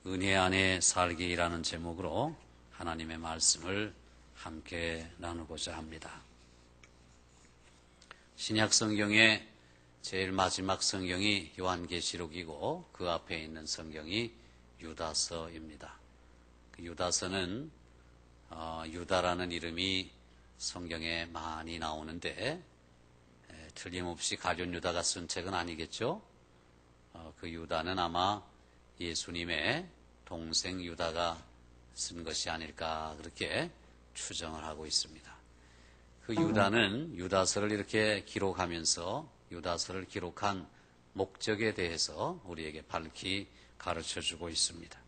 은혜 안에 살기라는 제목으로 하나님의 말씀을 함께 나누고자 합니다. 신약 성경의 제일 마지막 성경이 요한계시록이고 그 앞에 있는 성경이 유다서입니다. 유다서는 유다라는 이름이 성경에 많이 나오는데 틀림없이 가룟 유다가 쓴 책은 아니겠죠? 그 유다는 아마 예수님의 동생 유다가 쓴 것이 아닐까 그렇게 추정을 하고 있습니다. 그 유다는 유다서를 이렇게 기록하면서 유다서를 기록한 목적에 대해서 우리에게 밝히 가르쳐주고 있습니다.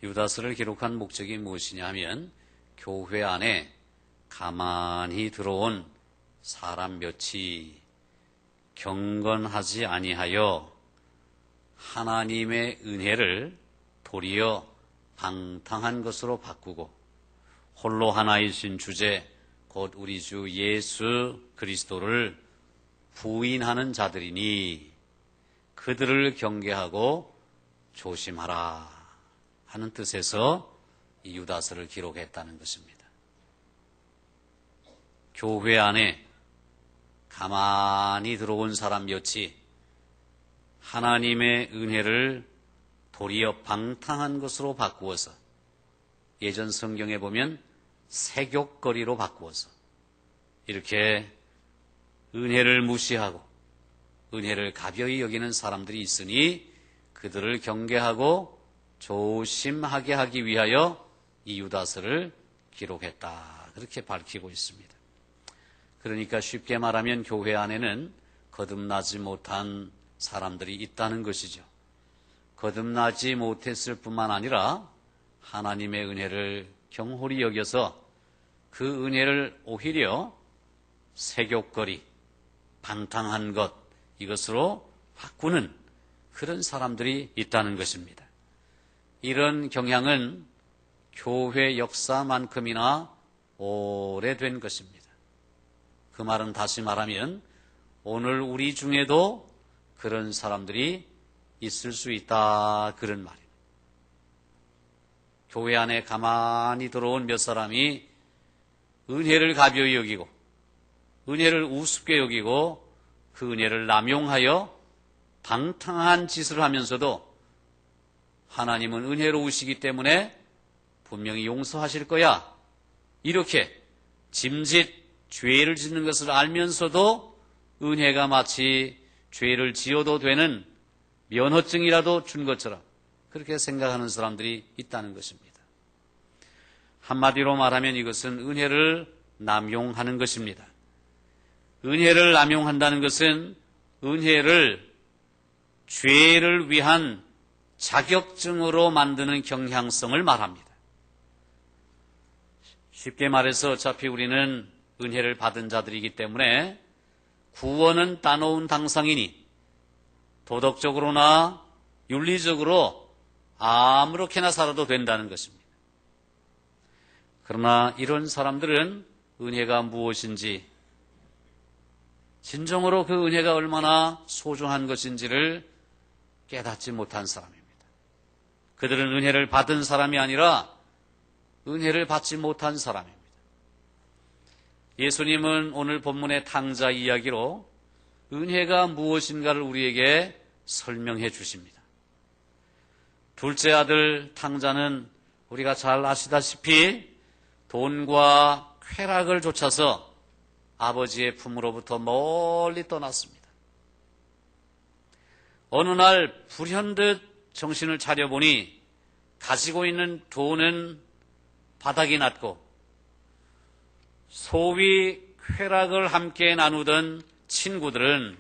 유다서를 기록한 목적이 무엇이냐 하면 교회 안에 가만히 들어온 사람 몇이 경건하지 아니하여 하나님의 은혜를 도리어 방탕한 것으로 바꾸고 홀로 하나이신 주제 곧 우리 주 예수 그리스도를 부인하는 자들이니 그들을 경계하고 조심하라 하는 뜻에서 이 유다서를 기록했다는 것입니다. 교회 안에 가만히 들어온 사람 몇이 하나님의 은혜를 도리어 방탕한 것으로 바꾸어서 예전 성경에 보면 세욕거리로 바꾸어서 이렇게 은혜를 무시하고 은혜를 가벼이 여기는 사람들이 있으니 그들을 경계하고 조심하게 하기 위하여 이 유다서를 기록했다. 그렇게 밝히고 있습니다. 그러니까 쉽게 말하면 교회 안에는 거듭나지 못한 사람들이 있다는 것이죠. 거듭나지 못했을 뿐만 아니라 하나님의 은혜를 경홀히 여겨서 그 은혜를 오히려 세욕거리, 방탕한 것 이것으로 바꾸는 그런 사람들이 있다는 것입니다. 이런 경향은 교회 역사만큼이나 오래된 것입니다. 그 말은 다시 말하면 오늘 우리 중에도 그런 사람들이 있을 수 있다 그런 말입니다. 교회 안에 가만히 들어온 몇 사람이 은혜를 가벼이 여기고 은혜를 우습게 여기고 그 은혜를 남용하여 방탕한 짓을 하면서도 하나님은 은혜로우시기 때문에 분명히 용서하실 거야 이렇게 짐짓 죄를 짓는 것을 알면서도 은혜가 마치 죄를 지어도 되는 면허증이라도 준 것처럼 그렇게 생각하는 사람들이 있다는 것입니다. 한마디로 말하면 이것은 은혜를 남용하는 것입니다. 은혜를 남용한다는 것은 은혜를 죄를 위한 자격증으로 만드는 경향성을 말합니다. 쉽게 말해서 어차피 우리는 은혜를 받은 자들이기 때문에 구원은 따놓은 당상이니 도덕적으로나 윤리적으로 아무렇게나 살아도 된다는 것입니다. 그러나 이런 사람들은 은혜가 무엇인지 진정으로 그 은혜가 얼마나 소중한 것인지를 깨닫지 못한 사람입니다. 그들은 은혜를 받은 사람이 아니라 은혜를 받지 못한 사람입니다. 예수님은 오늘 본문의 탕자 이야기로 은혜가 무엇인가를 우리에게 설명해 주십니다. 둘째 아들 탕자는 우리가 잘 아시다시피 돈과 쾌락을 좇아서 아버지의 품으로부터 멀리 떠났습니다. 어느 날 불현듯 정신을 차려보니 가지고 있는 돈은 바닥이 났고 소위 쾌락을 함께 나누던 친구들은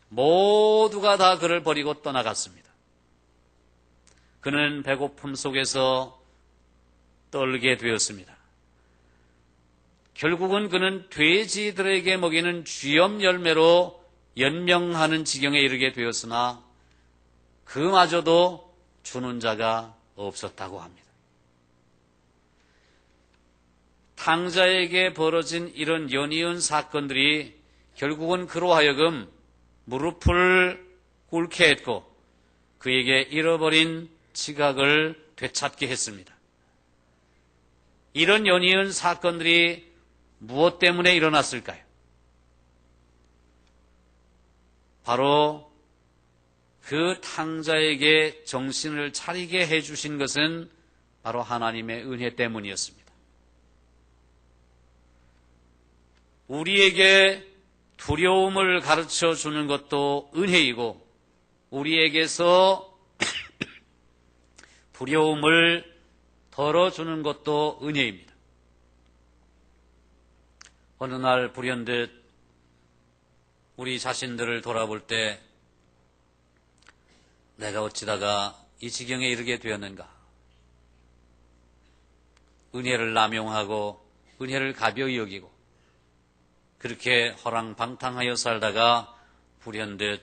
모두가 다 그를 버리고 떠나갔습니다. 그는 배고픔 속에서 떨게 되었습니다. 결국은 그는 돼지들에게 먹이는 쥐염 열매로 연명하는 지경에 이르게 되었으나 그마저도 주는 자가 없었다고 합니다. 탕자에게 벌어진 이런 연이은 사건들이 결국은 그로 하여금 무릎을 꿇게 했고 그에게 잃어버린 지각을 되찾게 했습니다. 이런 연이은 사건들이 무엇 때문에 일어났을까요? 바로 그 탕자에게 정신을 차리게 해주신 것은 바로 하나님의 은혜 때문이었습니다. 우리에게 두려움을 가르쳐 주는 것도 은혜이고 우리에게서 두려움을 덜어주는 것도 은혜입니다. 어느 날 불현듯 우리 자신들을 돌아볼 때 내가 어찌다가 이 지경에 이르게 되었는가? 은혜를 남용하고 은혜를 가벼이 여기고 그렇게 허랑방탕하여 살다가 불현듯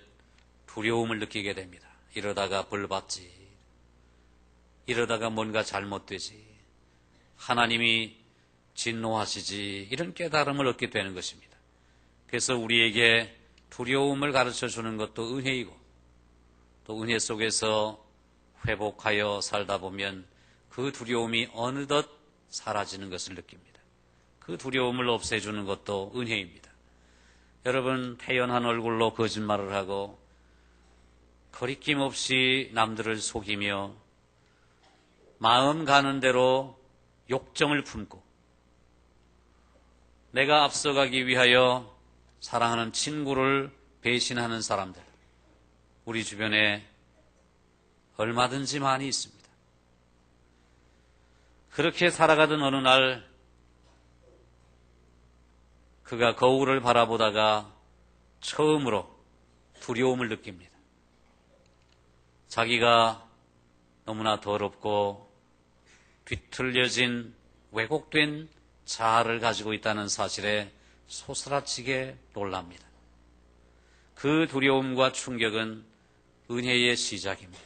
두려움을 느끼게 됩니다. 이러다가 벌 받지. 이러다가 뭔가 잘못되지. 하나님이 진노하시지. 이런 깨달음을 얻게 되는 것입니다. 그래서 우리에게 두려움을 가르쳐 주는 것도 은혜이고 또 은혜 속에서 회복하여 살다 보면 그 두려움이 어느덧 사라지는 것을 느낍니다. 그 두려움을 없애주는 것도 은혜입니다. 여러분, 태연한 얼굴로 거짓말을 하고 거리낌 없이 남들을 속이며 마음 가는 대로 욕정을 품고 내가 앞서가기 위하여 사랑하는 친구를 배신하는 사람들, 우리 주변에 얼마든지 많이 있습니다. 그렇게 살아가던 어느 날 그가 거울을 바라보다가 처음으로 두려움을 느낍니다. 자기가 너무나 더럽고 뒤틀려진 왜곡된 자아를 가지고 있다는 사실에 소스라치게 놀랍니다. 그 두려움과 충격은 은혜의 시작입니다.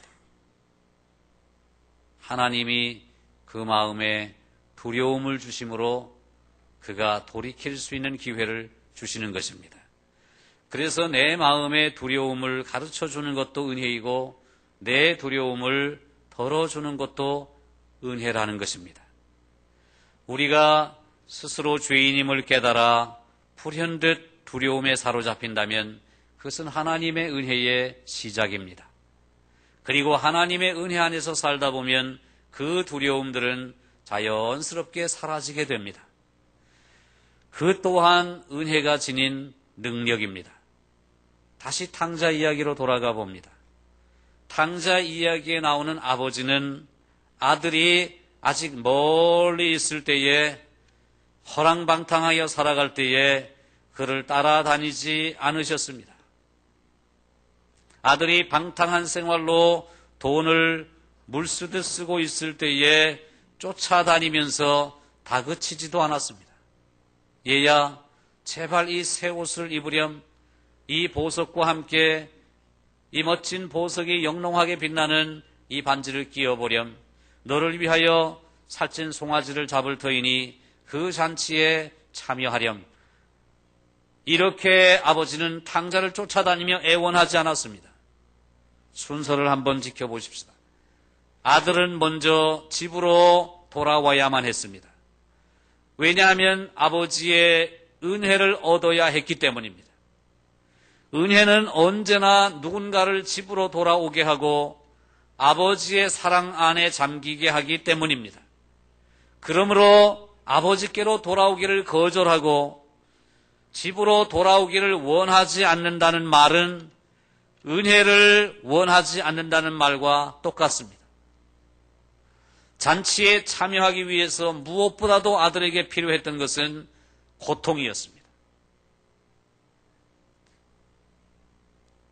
하나님이 그 마음에 두려움을 주심으로 그가 돌이킬 수 있는 기회를 주시는 것입니다. 그래서 내 마음의 두려움을 가르쳐 주는 것도 은혜이고 내 두려움을 덜어주는 것도 은혜라는 것입니다. 우리가 스스로 죄인임을 깨달아 불현듯 두려움에 사로잡힌다면 그것은 하나님의 은혜의 시작입니다. 그리고 하나님의 은혜 안에서 살다 보면 그 두려움들은 자연스럽게 사라지게 됩니다. 그 또한 은혜가 지닌 능력입니다. 다시 탕자 이야기로 돌아가 봅니다. 탕자 이야기에 나오는 아버지는 아들이 아직 멀리 있을 때에 허랑방탕하여 살아갈 때에 그를 따라다니지 않으셨습니다. 아들이 방탕한 생활로 돈을 물쓰듯 쓰고 있을 때에 쫓아다니면서 다그치지도 않았습니다. 얘야, 제발 이 새 옷을 입으렴. 이 보석과 함께 이 멋진 보석이 영롱하게 빛나는 이 반지를 끼워보렴. 너를 위하여 살찐 송아지를 잡을 터이니 그 잔치에 참여하렴. 이렇게 아버지는 탕자를 쫓아다니며 애원하지 않았습니다. 순서를 한번 지켜보십시다. 아들은 먼저 집으로 돌아와야만 했습니다. 왜냐하면 아버지의 은혜를 얻어야 했기 때문입니다. 은혜는 언제나 누군가를 집으로 돌아오게 하고 아버지의 사랑 안에 잠기게 하기 때문입니다. 그러므로 아버지께로 돌아오기를 거절하고 집으로 돌아오기를 원하지 않는다는 말은 은혜를 원하지 않는다는 말과 똑같습니다. 잔치에 참여하기 위해서 무엇보다도 아들에게 필요했던 것은 고통이었습니다.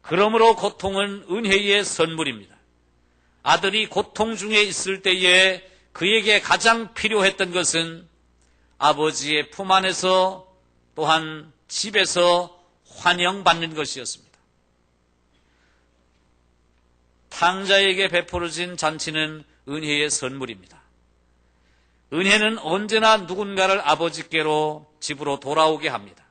그러므로 고통은 은혜의 선물입니다. 아들이 고통 중에 있을 때에 그에게 가장 필요했던 것은 아버지의 품 안에서 또한 집에서 환영받는 것이었습니다. 탕자에게 베풀어진 잔치는 은혜의 선물입니다. 은혜는 언제나 누군가를 아버지께로 집으로 돌아오게 합니다.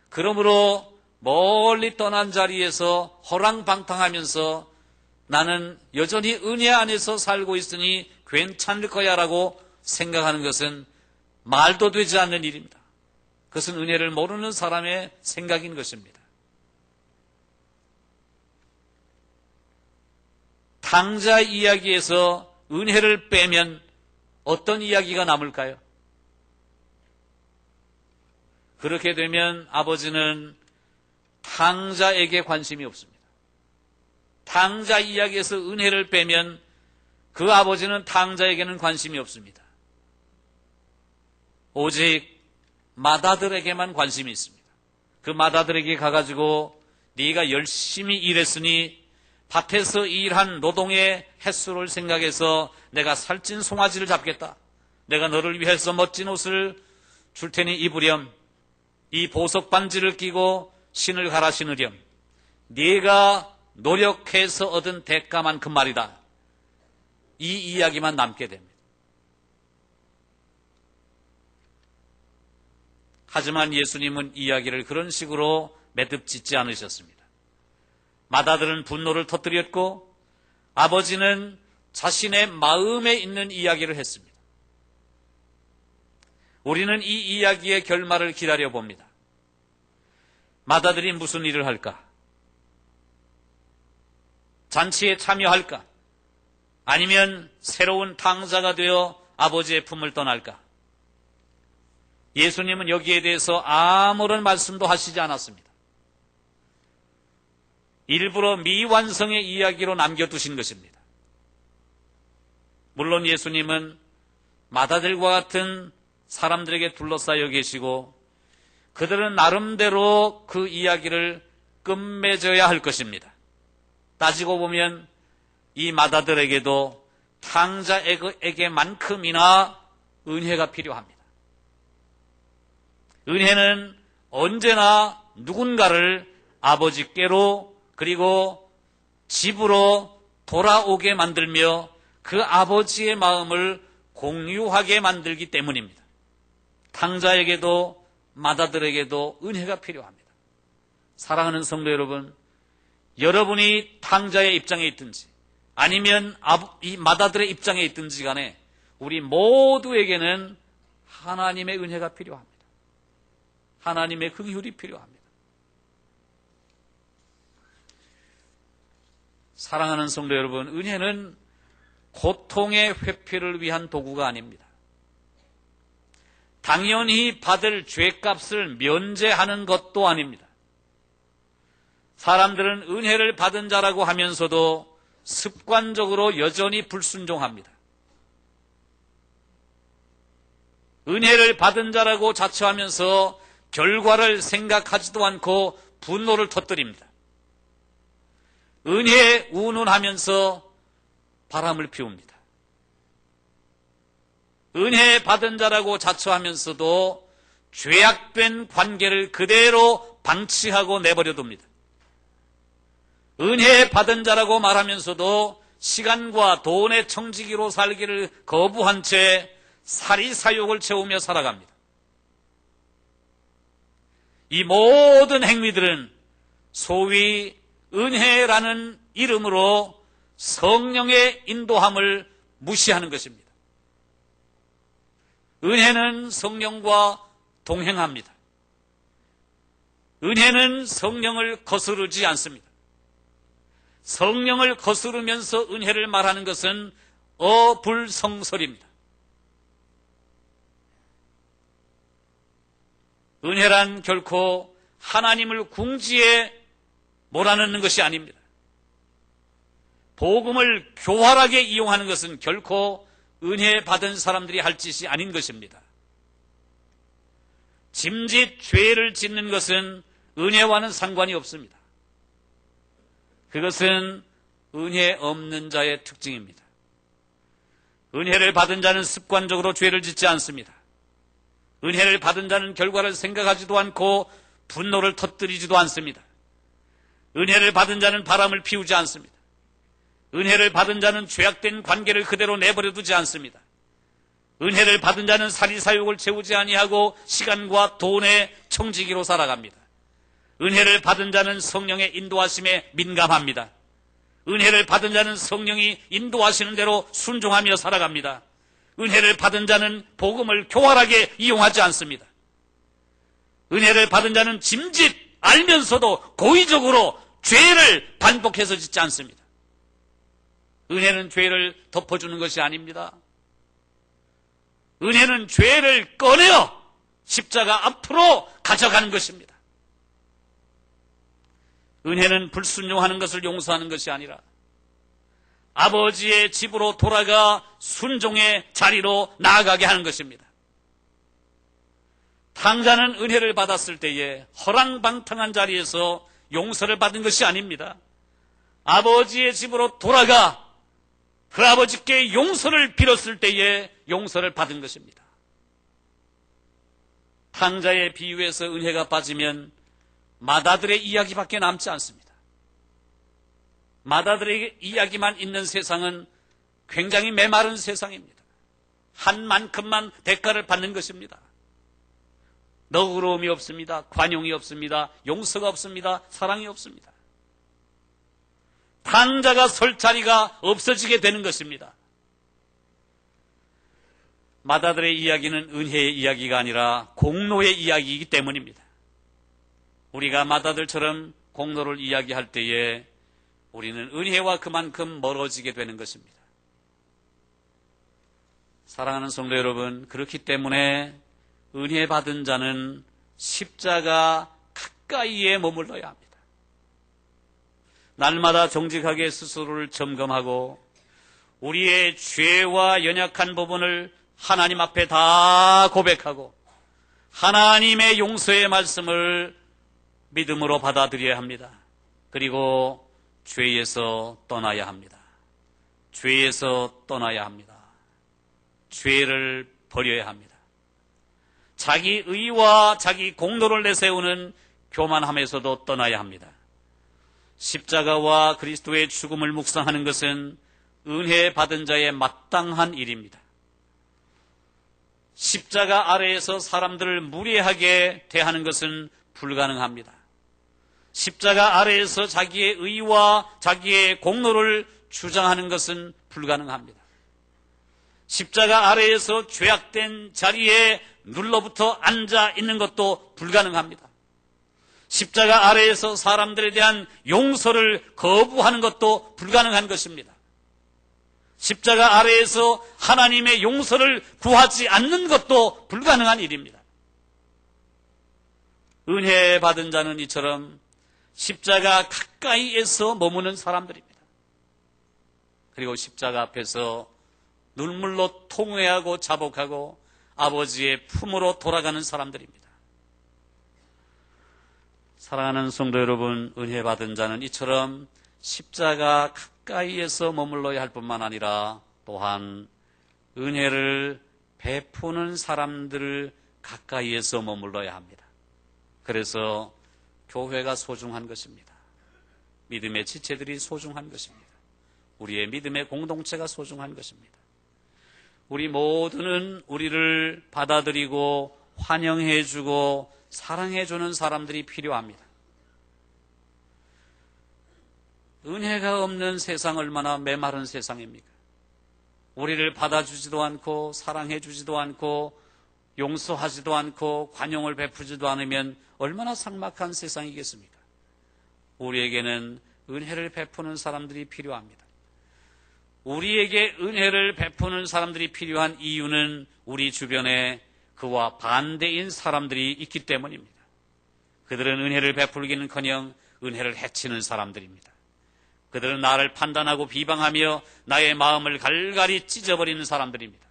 그러므로 멀리 떠난 자리에서 허랑방탕하면서 나는 여전히 은혜 안에서 살고 있으니 괜찮을 거야 라고 생각하는 것은 말도 되지 않는 일입니다. 그것은 은혜를 모르는 사람의 생각인 것입니다. 탕자 이야기에서 은혜를 빼면 어떤 이야기가 남을까요? 그렇게 되면 아버지는 탕자에게 관심이 없습니다. 탕자 이야기에서 은혜를 빼면 그 아버지는 탕자에게는 관심이 없습니다. 오직 맏아들에게만 관심이 있습니다. 그 맏아들에게 가가지고 네가 열심히 일했으니 밭에서 일한 노동의 횟수를 생각해서 내가 살찐 송아지를 잡겠다. 내가 너를 위해서 멋진 옷을 줄 테니 입으렴. 이 보석 반지를 끼고 신을 갈아 신으렴. 네가 노력해서 얻은 대가만큼 말이다. 이 이야기만 남게 됩니다. 하지만 예수님은 이야기를 그런 식으로 매듭짓지 않으셨습니다. 맏아들은 분노를 터뜨렸고 아버지는 자신의 마음에 있는 이야기를 했습니다. 우리는 이 이야기의 결말을 기다려봅니다. 맏아들이 무슨 일을 할까? 잔치에 참여할까? 아니면 새로운 탕자가 되어 아버지의 품을 떠날까? 예수님은 여기에 대해서 아무런 말씀도 하시지 않았습니다. 일부러 미완성의 이야기로 남겨두신 것입니다. 물론 예수님은 맏아들과 같은 사람들에게 둘러싸여 계시고 그들은 나름대로 그 이야기를 끝맺어야 할 것입니다. 따지고 보면 이 맏아들에게도 탕자에게만큼이나 은혜가 필요합니다. 은혜는 언제나 누군가를 아버지께로 그리고 집으로 돌아오게 만들며 그 아버지의 마음을 공유하게 만들기 때문입니다. 탕자에게도 맏아들에게도 은혜가 필요합니다. 사랑하는 성도 여러분, 여러분이 탕자의 입장에 있든지 아니면 이 맏아들의 입장에 있든지 간에 우리 모두에게는 하나님의 은혜가 필요합니다. 하나님의 긍휼이 필요합니다. 사랑하는 성도 여러분, 은혜는 고통의 회피를 위한 도구가 아닙니다. 당연히 받을 죄값을 면제하는 것도 아닙니다. 사람들은 은혜를 받은 자라고 하면서도 습관적으로 여전히 불순종합니다. 은혜를 받은 자라고 자처하면서 결과를 생각하지도 않고 분노를 터뜨립니다. 은혜에 운운하면서 바람을 피웁니다. 은혜 받은 자라고 자처하면서도 죄악된 관계를 그대로 방치하고 내버려둡니다. 은혜 받은 자라고 말하면서도 시간과 돈의 청지기로 살기를 거부한 채 사리사욕을 채우며 살아갑니다. 이 모든 행위들은 소위 은혜라는 이름으로 성령의 인도함을 무시하는 것입니다. 은혜는 성령과 동행합니다. 은혜는 성령을 거스르지 않습니다. 성령을 거스르면서 은혜를 말하는 것은 어불성설입니다. 은혜란 결코 하나님을 궁지에 몰아넣는 것이 아닙니다. 복음을 교활하게 이용하는 것은 결코 은혜 받은 사람들이 할 짓이 아닌 것입니다. 짐짓 죄를 짓는 것은 은혜와는 상관이 없습니다. 그것은 은혜 없는 자의 특징입니다. 은혜를 받은 자는 습관적으로 죄를 짓지 않습니다. 은혜를 받은 자는 결과를 생각하지도 않고 분노를 터뜨리지도 않습니다. 은혜를 받은 자는 바람을 피우지 않습니다. 은혜를 받은 자는 죄악된 관계를 그대로 내버려 두지 않습니다. 은혜를 받은 자는 사리사욕을 채우지 아니하고 시간과 돈의 청지기로 살아갑니다. 은혜를 받은 자는 성령의 인도하심에 민감합니다. 은혜를 받은 자는 성령이 인도하시는 대로 순종하며 살아갑니다. 은혜를 받은 자는 복음을 교활하게 이용하지 않습니다. 은혜를 받은 자는 짐짓 알면서도 고의적으로 죄를 반복해서 짓지 않습니다. 은혜는 죄를 덮어주는 것이 아닙니다. 은혜는 죄를 꺼내어 십자가 앞으로 가져가는 것입니다. 은혜는 불순종하는 것을 용서하는 것이 아니라 아버지의 집으로 돌아가 순종의 자리로 나아가게 하는 것입니다. 탕자는 은혜를 받았을 때에 허랑방탕한 자리에서 용서를 받은 것이 아닙니다. 아버지의 집으로 돌아가 그 아버지께 용서를 빌었을 때에 용서를 받은 것입니다. 탕자의 비유에서 은혜가 빠지면 마다들의 이야기밖에 남지 않습니다. 마다들의 이야기만 있는 세상은 굉장히 메마른 세상입니다. 한 만큼만 대가를 받는 것입니다. 너그러움이 없습니다. 관용이 없습니다. 용서가 없습니다. 사랑이 없습니다. 탕자가 설 자리가 없어지게 되는 것입니다. 마다들의 이야기는 은혜의 이야기가 아니라 공로의 이야기이기 때문입니다. 우리가 마다들처럼 공로를 이야기할 때에 우리는 은혜와 그만큼 멀어지게 되는 것입니다. 사랑하는 성도 여러분, 그렇기 때문에 은혜 받은 자는 십자가 가까이에 머물러야 합니다. 날마다 정직하게 스스로를 점검하고 우리의 죄와 연약한 부분을 하나님 앞에 다 고백하고 하나님의 용서의 말씀을 믿음으로 받아들여야 합니다. 그리고 죄에서 떠나야 합니다. 죄에서 떠나야 합니다. 죄를 버려야 합니다. 자기 의와 자기 공로를 내세우는 교만함에서도 떠나야 합니다. 십자가와 그리스도의 죽음을 묵상하는 것은 은혜 받은 자의 마땅한 일입니다. 십자가 아래에서 사람들을 무례하게 대하는 것은 불가능합니다. 십자가 아래에서 자기의 의와 자기의 공로를 주장하는 것은 불가능합니다. 십자가 아래에서 죄악된 자리에 눌러붙어 앉아 있는 것도 불가능합니다. 십자가 아래에서 사람들에 대한 용서를 거부하는 것도 불가능한 것입니다. 십자가 아래에서 하나님의 용서를 구하지 않는 것도 불가능한 일입니다. 은혜 받은 자는 이처럼 십자가 가까이에서 머무는 사람들입니다. 그리고 십자가 앞에서 눈물로 통회하고 자복하고 아버지의 품으로 돌아가는 사람들입니다. 사랑하는 성도 여러분, 은혜 받은 자는 이처럼 십자가 가까이에서 머물러야 할 뿐만 아니라 또한 은혜를 베푸는 사람들을 가까이에서 머물러야 합니다. 그래서 교회가 소중한 것입니다. 믿음의 지체들이 소중한 것입니다. 우리의 믿음의 공동체가 소중한 것입니다. 우리 모두는 우리를 받아들이고 환영해주고 사랑해주는 사람들이 필요합니다. 은혜가 없는 세상 얼마나 메마른 세상입니까? 우리를 받아주지도 않고 사랑해주지도 않고 용서하지도 않고 관용을 베푸지도 않으면 얼마나 삭막한 세상이겠습니까? 우리에게는 은혜를 베푸는 사람들이 필요합니다. 우리에게 은혜를 베푸는 사람들이 필요한 이유는 우리 주변에 그와 반대인 사람들이 있기 때문입니다. 그들은 은혜를 베풀기는커녕 은혜를 해치는 사람들입니다. 그들은 나를 판단하고 비방하며 나의 마음을 갈갈이 찢어버리는 사람들입니다.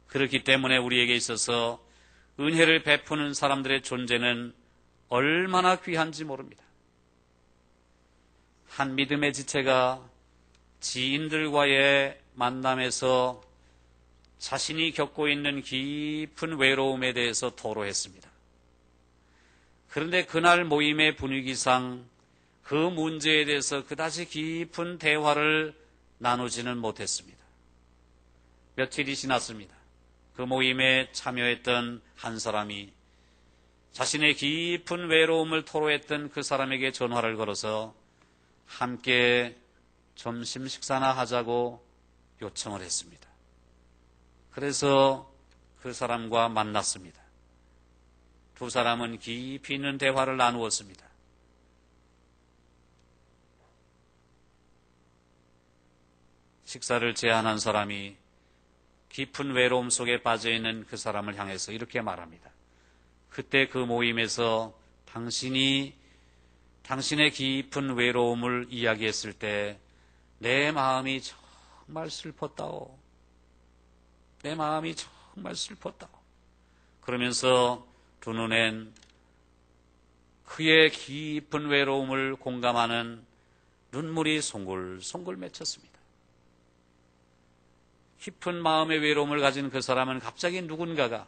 그렇기 때문에 우리에게 있어서 은혜를 베푸는 사람들의 존재는 얼마나 귀한지 모릅니다. 한 믿음의 지체가 지인들과의 만남에서 자신이 겪고 있는 깊은 외로움에 대해서 토로했습니다. 그런데 그날 모임의 분위기상 그 문제에 대해서 그다지 깊은 대화를 나누지는 못했습니다. 며칠이 지났습니다. 그 모임에 참여했던 한 사람이 자신의 깊은 외로움을 토로했던 그 사람에게 전화를 걸어서 함께 점심 식사나 하자고 요청을 했습니다. 그래서 그 사람과 만났습니다. 두 사람은 깊이 있는 대화를 나누었습니다. 식사를 제안한 사람이 깊은 외로움 속에 빠져있는 그 사람을 향해서 이렇게 말합니다. 그때 그 모임에서 당신의 깊은 외로움을 이야기했을 때 내 마음이 정말 슬펐다오. 내 마음이 정말 슬펐다오. 그러면서 두 눈엔 그의 깊은 외로움을 공감하는 눈물이 송글송글 맺혔습니다. 깊은 마음의 외로움을 가진 그 사람은 갑자기 누군가가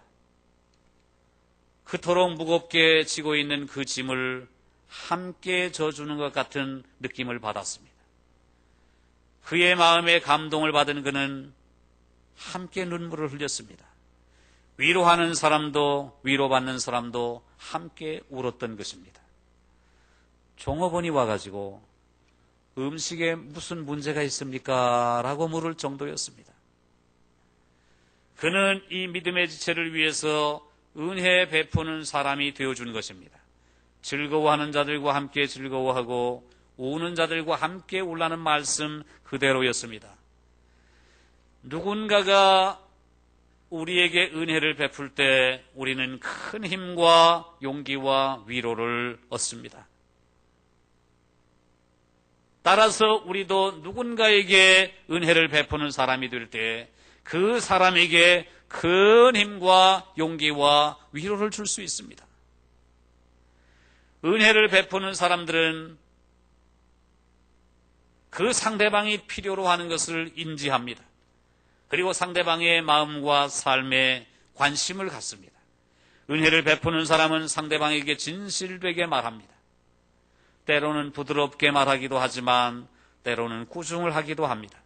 그토록 무겁게 지고 있는 그 짐을 함께 져주는 것 같은 느낌을 받았습니다. 그의 마음에 감동을 받은 그는 함께 눈물을 흘렸습니다. 위로하는 사람도 위로받는 사람도 함께 울었던 것입니다. 종업원이 와가지고 음식에 무슨 문제가 있습니까? 라고 물을 정도였습니다. 그는 이 믿음의 지체를 위해서 은혜 베푸는 사람이 되어준 것입니다. 즐거워하는 자들과 함께 즐거워하고 우는 자들과 함께 울라는 말씀 그대로였습니다. 누군가가 우리에게 은혜를 베풀 때 우리는 큰 힘과 용기와 위로를 얻습니다. 따라서 우리도 누군가에게 은혜를 베푸는 사람이 될 때 그 사람에게 큰 힘과 용기와 위로를 줄 수 있습니다. 은혜를 베푸는 사람들은 그 상대방이 필요로 하는 것을 인지합니다. 그리고 상대방의 마음과 삶에 관심을 갖습니다. 은혜를 베푸는 사람은 상대방에게 진실되게 말합니다. 때로는 부드럽게 말하기도 하지만 때로는 꾸중을 하기도 합니다.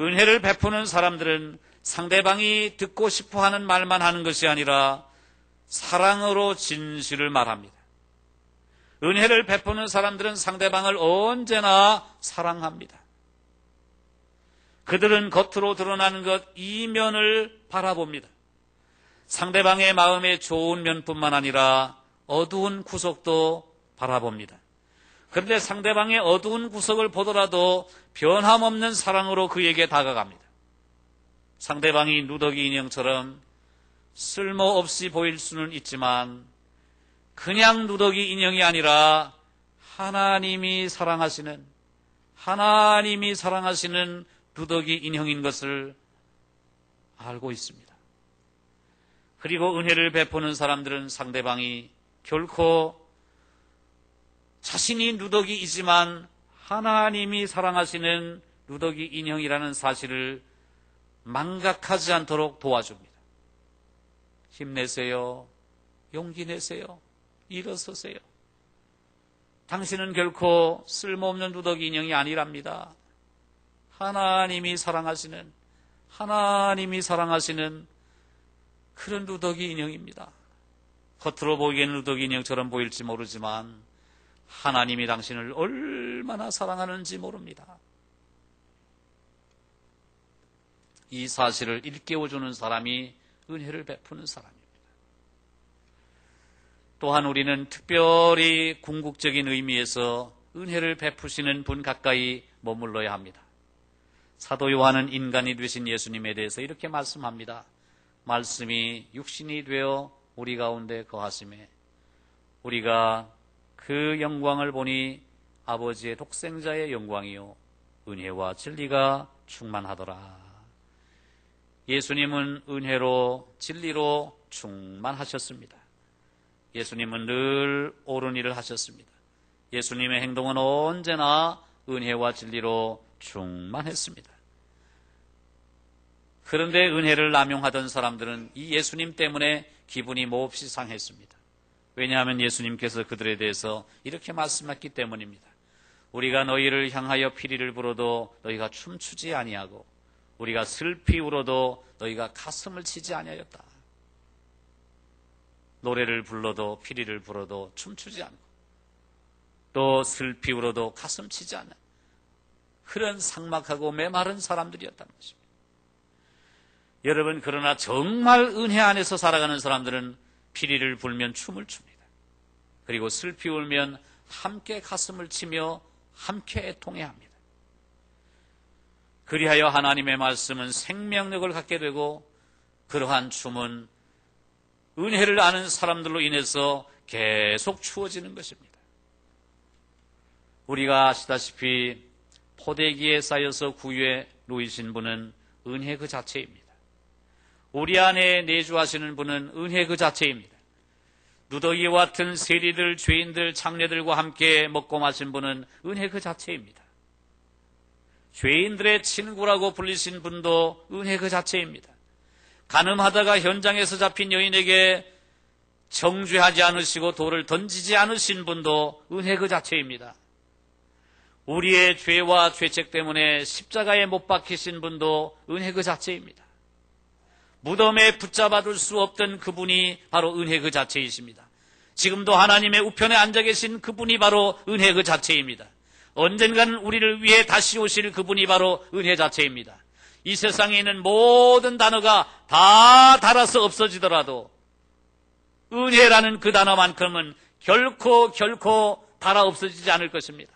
은혜를 베푸는 사람들은 상대방이 듣고 싶어하는 말만 하는 것이 아니라 사랑으로 진실을 말합니다. 은혜를 베푸는 사람들은 상대방을 언제나 사랑합니다. 그들은 겉으로 드러나는 것 이면을 바라봅니다. 상대방의 마음에 좋은 면뿐만 아니라 어두운 구석도 바라봅니다. 그런데 상대방의 어두운 구석을 보더라도 변함없는 사랑으로 그에게 다가갑니다. 상대방이 누더기 인형처럼 쓸모없이 보일 수는 있지만 그냥 누더기 인형이 아니라 하나님이 사랑하시는 누더기 인형인 것을 알고 있습니다. 그리고 은혜를 베푸는 사람들은 상대방이 결코 자신이 누더기이지만 하나님이 사랑하시는 누더기 인형이라는 사실을 망각하지 않도록 도와줍니다. 힘내세요. 용기 내세요. 일어서세요. 당신은 결코 쓸모없는 누더기 인형이 아니랍니다. 하나님이 사랑하시는 그런 누더기 인형입니다. 겉으로 보기에는 누더기 인형처럼 보일지 모르지만 하나님이 당신을 얼마나 사랑하는지 모릅니다. 이 사실을 일깨워주는 사람이 은혜를 베푸는 사람입니다. 또한 우리는 특별히 궁극적인 의미에서 은혜를 베푸시는 분 가까이 머물러야 합니다. 사도 요한은 인간이 되신 예수님에 대해서 이렇게 말씀합니다. 말씀이 육신이 되어 우리 가운데 거하심에 우리가 그 영광을 보니 아버지의 독생자의 영광이요 은혜와 진리가 충만하더라. 예수님은 은혜로 진리로 충만하셨습니다. 예수님은 늘 옳은 일을 하셨습니다. 예수님의 행동은 언제나 은혜와 진리로 충만했습니다. 그런데 은혜를 남용하던 사람들은 이 예수님 때문에 기분이 몹시 상했습니다. 왜냐하면 예수님께서 그들에 대해서 이렇게 말씀했기 때문입니다. 우리가 너희를 향하여 피리를 불어도 너희가 춤추지 아니하고 우리가 슬피 울어도 너희가 가슴을 치지 아니하였다. 노래를 불러도 피리를 불어도 춤추지 않고 또 슬피 울어도 가슴 치지 않는 그런 삭막하고 메마른 사람들이었다는 것입니다. 여러분, 그러나 정말 은혜 안에서 살아가는 사람들은 피리를 불면 춤을 춥니다. 그리고 슬피 울면 함께 가슴을 치며 함께 애통해합니다. 그리하여 하나님의 말씀은 생명력을 갖게 되고 그러한 춤은 은혜를 아는 사람들로 인해서 계속 추어지는 것입니다. 우리가 아시다시피 포대기에 쌓여서 구유에 놓이신 분은 은혜 그 자체입니다. 우리 안에 내주하시는 분은 은혜 그 자체입니다. 누더기와 같은 세리들, 죄인들, 장례들과 함께 먹고 마신 분은 은혜 그 자체입니다. 죄인들의 친구라고 불리신 분도 은혜 그 자체입니다. 간음하다가 현장에서 잡힌 여인에게 정죄하지 않으시고 돌을 던지지 않으신 분도 은혜 그 자체입니다. 우리의 죄와 죄책 때문에 십자가에 못 박히신 분도 은혜 그 자체입니다. 무덤에 붙잡아둘 수 없던 그분이 바로 은혜 그 자체이십니다. 지금도 하나님의 우편에 앉아 계신 그분이 바로 은혜 그 자체입니다. 언젠가는 우리를 위해 다시 오실 그분이 바로 은혜 자체입니다. 이 세상에 있는 모든 단어가 다 닳아서 없어지더라도 은혜라는 그 단어만큼은 결코 닳아 없어지지 않을 것입니다.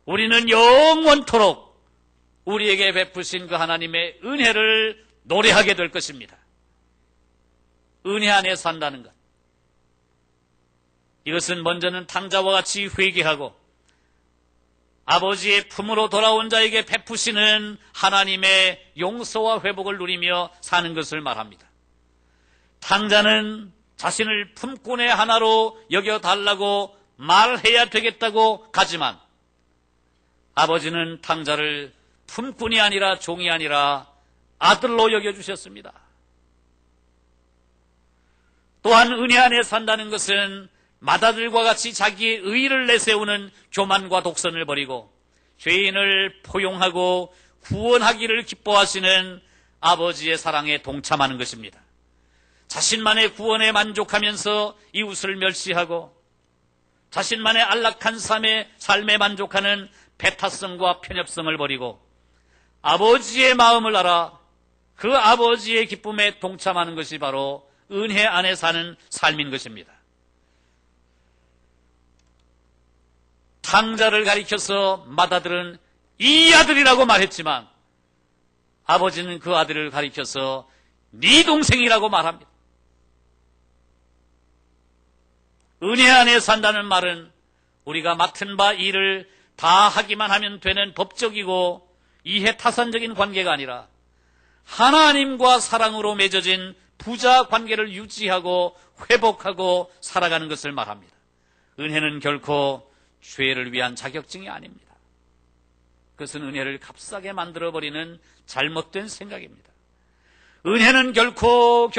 우리는 영원토록 우리에게 베푸신 그 하나님의 은혜를 노래하게 될 것입니다. 은혜 안에 산다는 것. 이것은 먼저는 탕자와 같이 회개하고 아버지의 품으로 돌아온 자에게 베푸시는 하나님의 용서와 회복을 누리며 사는 것을 말합니다. 탕자는 자신을 품꾼의 하나로 여겨달라고 말해야 되겠다고 가지만 아버지는 탕자를 품꾼이 아니라 종이 아니라 아들로 여겨주셨습니다. 또한 은혜 안에 산다는 것은 마다들과 같이 자기의 의의를 내세우는 교만과 독선을 버리고 죄인을 포용하고 구원하기를 기뻐하시는 아버지의 사랑에 동참하는 것입니다. 자신만의 구원에 만족하면서 이웃을 멸시하고 자신만의 안락한 삶에 만족하는 배타성과 편협성을 버리고 아버지의 마음을 알아 그 아버지의 기쁨에 동참하는 것이 바로 은혜 안에 사는 삶인 것입니다. 탕자를 가리켜서 맏아들은 이 아들이라고 말했지만 아버지는 그 아들을 가리켜서 네 동생이라고 말합니다. 은혜 안에 산다는 말은 우리가 맡은 바 일을 다 하기만 하면 되는 법적이고 이해타산적인 관계가 아니라 하나님과 사랑으로 맺어진 부자 관계를 유지하고 회복하고 살아가는 것을 말합니다. 은혜는 결코 죄를 위한 자격증이 아닙니다. 그것은 은혜를 값싸게 만들어버리는 잘못된 생각입니다. 은혜는 결코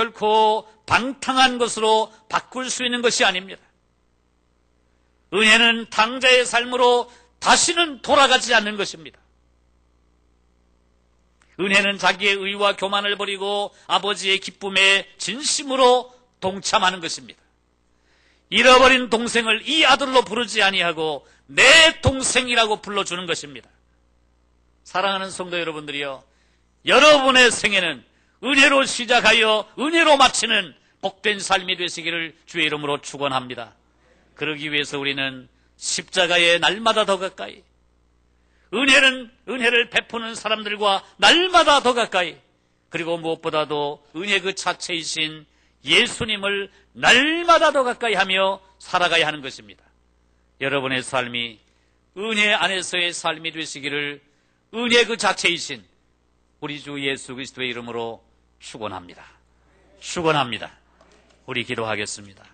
방탕한 것으로 바꿀 수 있는 것이 아닙니다. 은혜는 탕자의 삶으로 다시는 돌아가지 않는 것입니다. 은혜는 자기의 의와 교만을 버리고 아버지의 기쁨에 진심으로 동참하는 것입니다. 잃어버린 동생을 이 아들로 부르지 아니하고 내 동생이라고 불러주는 것입니다. 사랑하는 성도 여러분들이여, 여러분의 생애는 은혜로 시작하여 은혜로 마치는 복된 삶이 되시기를 주의 이름으로 축원합니다. 그러기 위해서 우리는 십자가에 날마다 더 가까이, 은혜를 베푸는 사람들과 날마다 더 가까이, 그리고 무엇보다도 은혜 그 자체이신 예수님을 날마다 더 가까이 하며 살아가야 하는 것입니다. 여러분의 삶이 은혜 안에서의 삶이 되시기를 은혜 그 자체이신 우리 주 예수 그리스도의 이름으로 축원합니다. 축원합니다. 우리 기도하겠습니다.